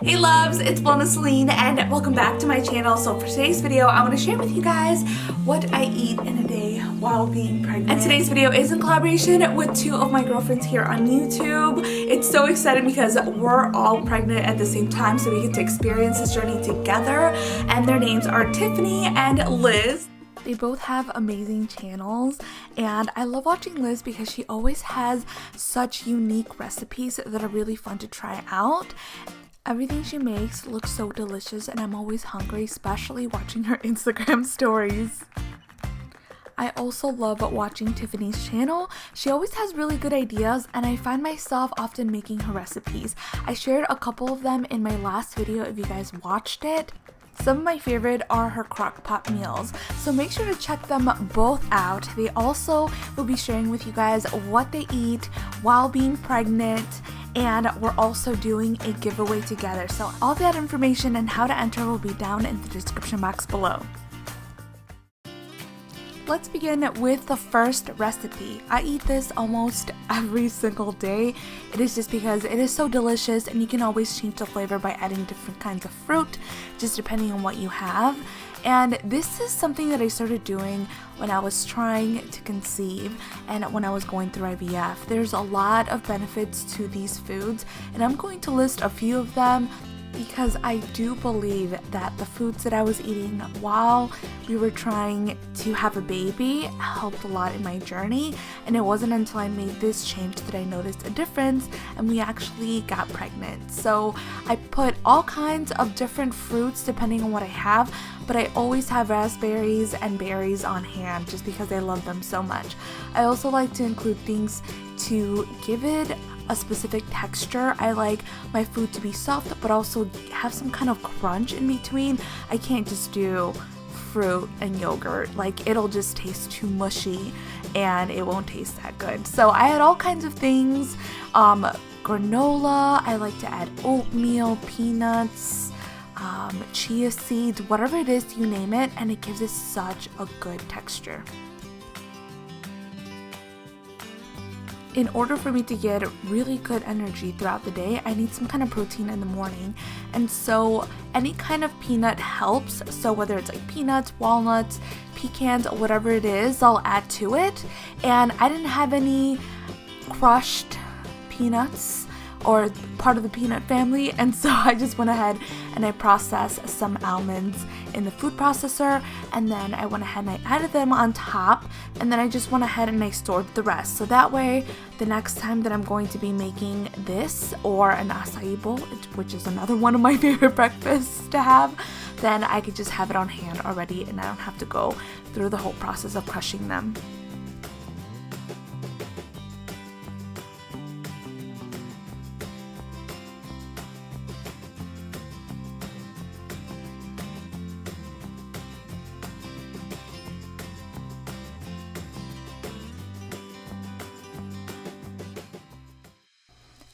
Hey loves, it's Selene and welcome back to my channel. So for today's video, I want to share with you guys what I eat in a day while being pregnant. And today's video is in collaboration with two of my girlfriends here on YouTube. It's so exciting because we're all pregnant at the same time, so we get to experience this journey together. And their names are Tiffany and Liz. They both have amazing channels, and I love watching Liz because she always has such unique recipes that are really fun to try out. Everything she makes looks so delicious, and I'm always hungry, especially watching her Instagram stories. I also love watching Tiffany's channel. She always has really good ideas, and I find myself often making her recipes. I shared a couple of them in my last video if you guys watched it. Some of my favorite are her crock-pot meals, so make sure to check them both out. They also will be sharing with you guys what they eat while being pregnant, and we're also doing a giveaway together. So all that information and how to enter will be down in the description box below. Let's begin with the first recipe. I eat this almost every single day. It is just because it is so delicious, and you can always change the flavor by adding different kinds of fruit, just depending on what you have. And this is something that I started doing when I was trying to conceive and when I was going through IVF. There's a lot of benefits to these foods, and I'm going to list a few of them because I do believe that the foods that I was eating while we were trying to have a baby helped a lot in my journey, and it wasn't until I made this change that I noticed a difference and we actually got pregnant. So I put all kinds of different fruits depending on what I have, but I always have raspberries and berries on hand just because I love them so much. I also like to include things to give it a specific texture. I like my food to be soft but also have some kind of crunch in between. I can't just do fruit and yogurt, like it'll just taste too mushy and it won't taste that good. So I had all kinds of things, granola, I like to add oatmeal, peanuts, chia seeds, whatever it is, you name it, and it gives it such a good texture. In order for me to get really good energy throughout the day, I need some kind of protein in the morning, and so any kind of peanut helps. So whether it's like peanuts, walnuts, pecans, whatever it is, I'll add to it. And I didn't have any crushed peanuts or part of the peanut family, and so I just went ahead and I processed some almonds in the food processor, and then I went ahead and I added them on top, and then I just went ahead and I stored the rest. So that way the next time that I'm going to be making this or an acai bowl, which is another one of my favorite breakfasts to have, then I could just have it on hand already and I don't have to go through the whole process of crushing them.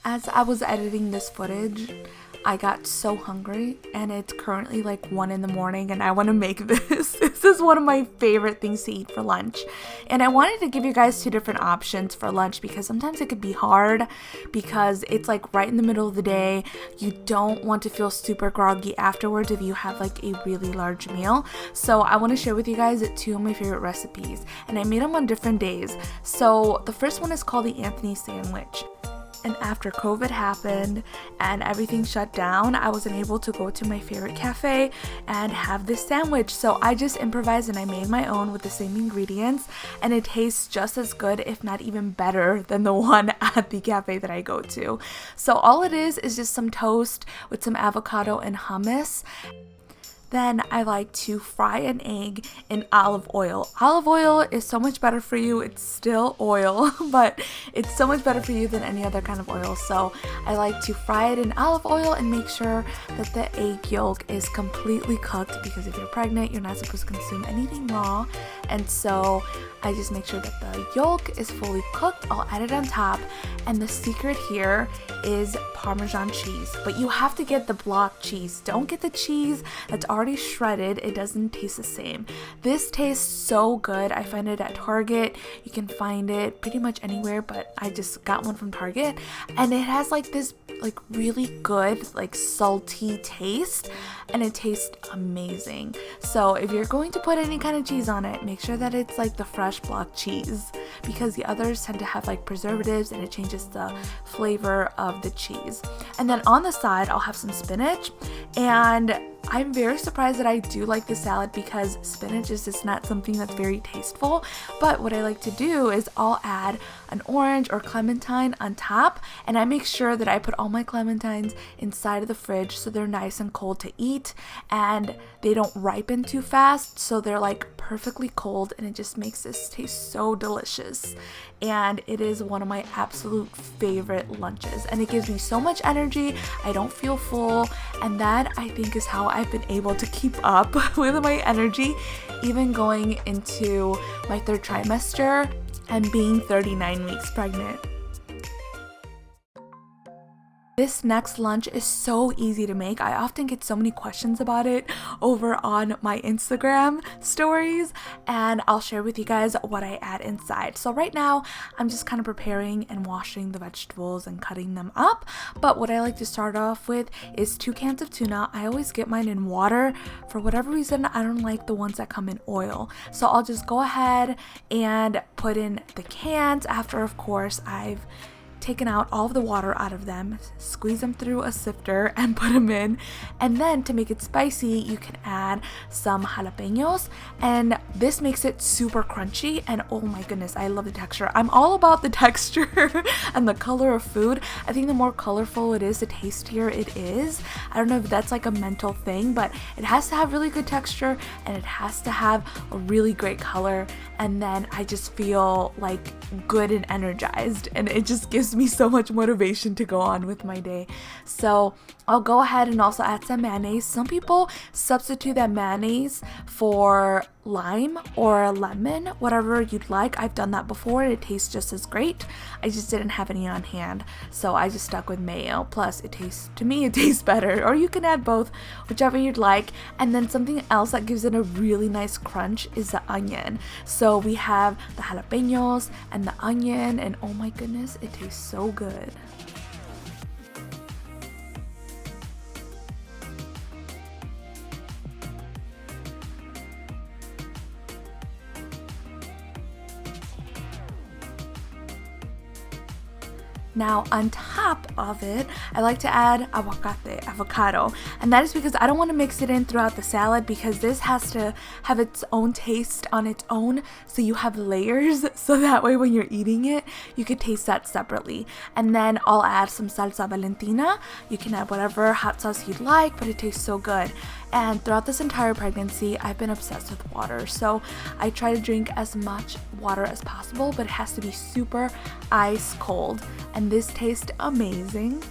As I was editing this footage, I got so hungry, and it's currently like 1 in the morning and I want to make this. This is one of my favorite things to eat for lunch, and I wanted to give you guys two different options for lunch because sometimes it could be hard because it's like right in the middle of the day. You don't want to feel super groggy afterwards if you have like a really large meal. So I want to share with you guys two of my favorite recipes, and I made them on different days. So the first one is called the Anthony sandwich. And after COVID happened and everything shut down, I wasn't able to go to my favorite cafe and have this sandwich. So I just improvised and I made my own with the same ingredients, and it tastes just as good, if not even better, than the one at the cafe that I go to. So all it is just some toast with some avocado and hummus. Then I like to fry an egg in olive oil. Olive oil is so much better for you. It's still oil, but it's so much better for you than any other kind of oil. So I like to fry it in olive oil and make sure that the egg yolk is completely cooked, because if you're pregnant, you're not supposed to consume anything raw. And so I just make sure that the yolk is fully cooked. I'll add it on top, and the secret here is Parmesan cheese, but you have to get the block cheese. Don't get the cheese that's already already shredded, it doesn't taste the same. This tastes so good. I find it at Target. You can find it pretty much anywhere, but I just got one from Target, and it has like this like really good like salty taste, and it tastes amazing. So if you're going to put any kind of cheese on it, make sure that it's like the fresh block cheese, because the others tend to have like preservatives and it changes the flavor of the cheese. And then on the side I'll have some spinach, and I'm very surprised that I do like this salad because spinach is just not something that's very tasteful. But what I like to do is I'll add an orange or clementine on top, and I make sure that I put all my clementines inside of the fridge so they're nice and cold to eat, and they don't ripen too fast, so they're like perfectly cold, and it just makes this taste so delicious. And it is one of my absolute favorite lunches, and it gives me so much energy. I don't feel full, and that I think is how I've been able to keep up with my energy, even going into my 3rd trimester and being 39 weeks pregnant. This next lunch is so easy to make. I often get so many questions about it over on my Instagram stories, and I'll share with you guys what I add inside. So right now I'm just kind of preparing and washing the vegetables and cutting them up, but what I like to start off with is 2 cans of tuna. I always get mine in water. For whatever reason, I don't like the ones that come in oil, so I'll just go ahead and put in the cans after, of course, I've taken out all of the water out of them, squeeze them through a sifter and put them in. And then to make it spicy, you can add some jalapenos, and this makes it super crunchy, and oh my goodness, I love the texture. I'm all about the texture and the color of food. I think the more colorful it is, the tastier it is. I don't know if that's like a mental thing, but it has to have really good texture and it has to have a really great color, and then I just feel like good and energized, and it just gives me so much motivation to go on with my day. So I'll go ahead and also add some mayonnaise. Some people substitute that mayonnaise for lime or lemon, whatever you'd like. I've done that before and it tastes just as great. I just didn't have any on hand, so I just stuck with mayo. Plus it tastes better, or you can add both, whichever you'd like. And then something else that gives it a really nice crunch is the onion. So we have the jalapenos and the onion, and oh my goodness, it tastes so good. Now on top of it, I like to add avocado, and that is because I don't want to mix it in throughout the salad, because this has to have its own taste on its own, so you have layers, so that way when you're eating it, you could taste that separately. And then I'll add some salsa Valentina. You can add whatever hot sauce you'd like, but it tastes so good. And throughout this entire pregnancy, I've been obsessed with water, so I try to drink as much water as possible, but it has to be super ice cold, and this tastes amazing.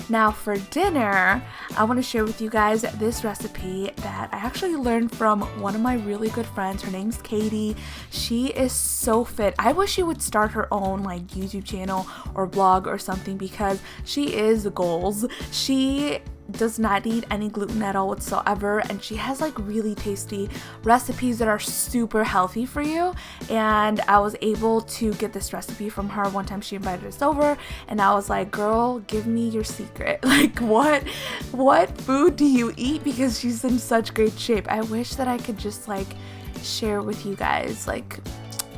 Now for dinner, I want to share with you guys this recipe that I actually learned from one of my really good friends. Her name's Katie. She is so fit. I wish she would start her own like YouTube channel or blog or something, because she is the goals. She does not eat any gluten at all whatsoever, and she has like really tasty recipes that are super healthy for you. And I was able to get this recipe from her. One time she invited us over, and I was like, girl, give me your secret. Like what food do you eat? Because she's in such great shape. I wish that I could just like share with you guys like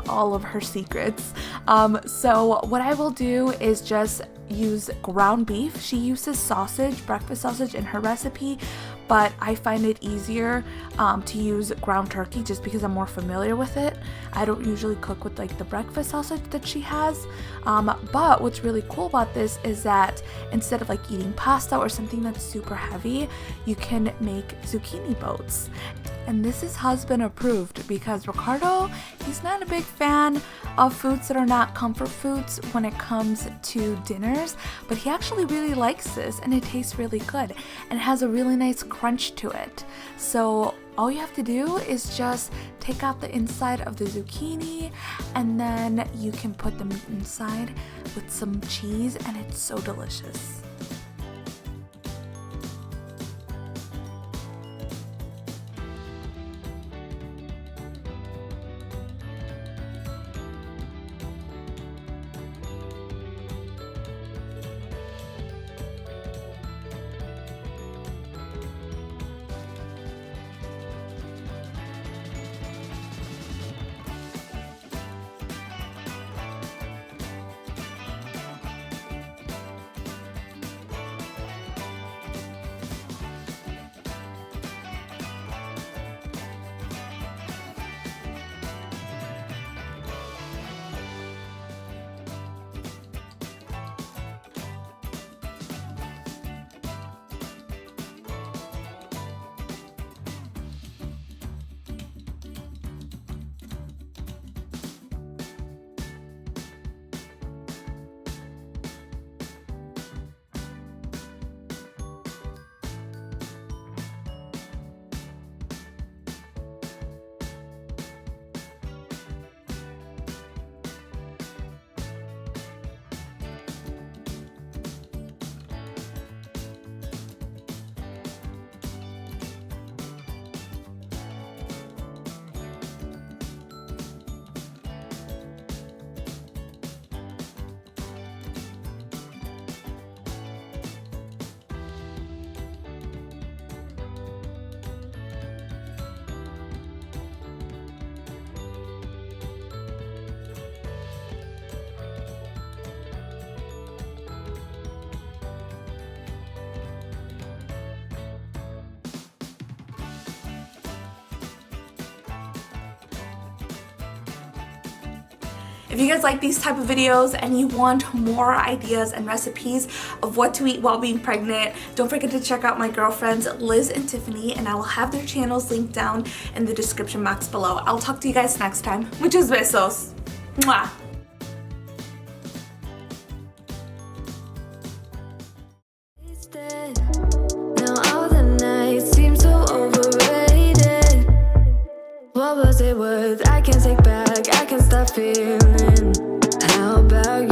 all of her secrets. So what I will do is just use ground beef. She uses sausage, breakfast sausage in her recipe, but I find it easier to use ground turkey just because I'm more familiar with it. I don't usually cook with like the breakfast sausage that she has, but what's really cool about this is that instead of like eating pasta or something that's super heavy, you can make zucchini boats. And this is husband approved, because Ricardo, he's not a big fan of foods that are not comfort foods when it comes to dinners, but he actually really likes this, and it tastes really good and it has a really nice crunch to it. So all you have to do is just take out the inside of the zucchini, and then you can put the meat inside with some cheese, and it's so delicious. If you guys like these type of videos and you want more ideas and recipes of what to eat while being pregnant, don't forget to check out my girlfriends Liz and Tiffany, and I will have their channels linked down in the description box below. I'll talk to you guys next time. Muchos besos. Mwah. Now all the nights seem so overrated. What was it worth? I can't take back, I can't stop feeling. How about you?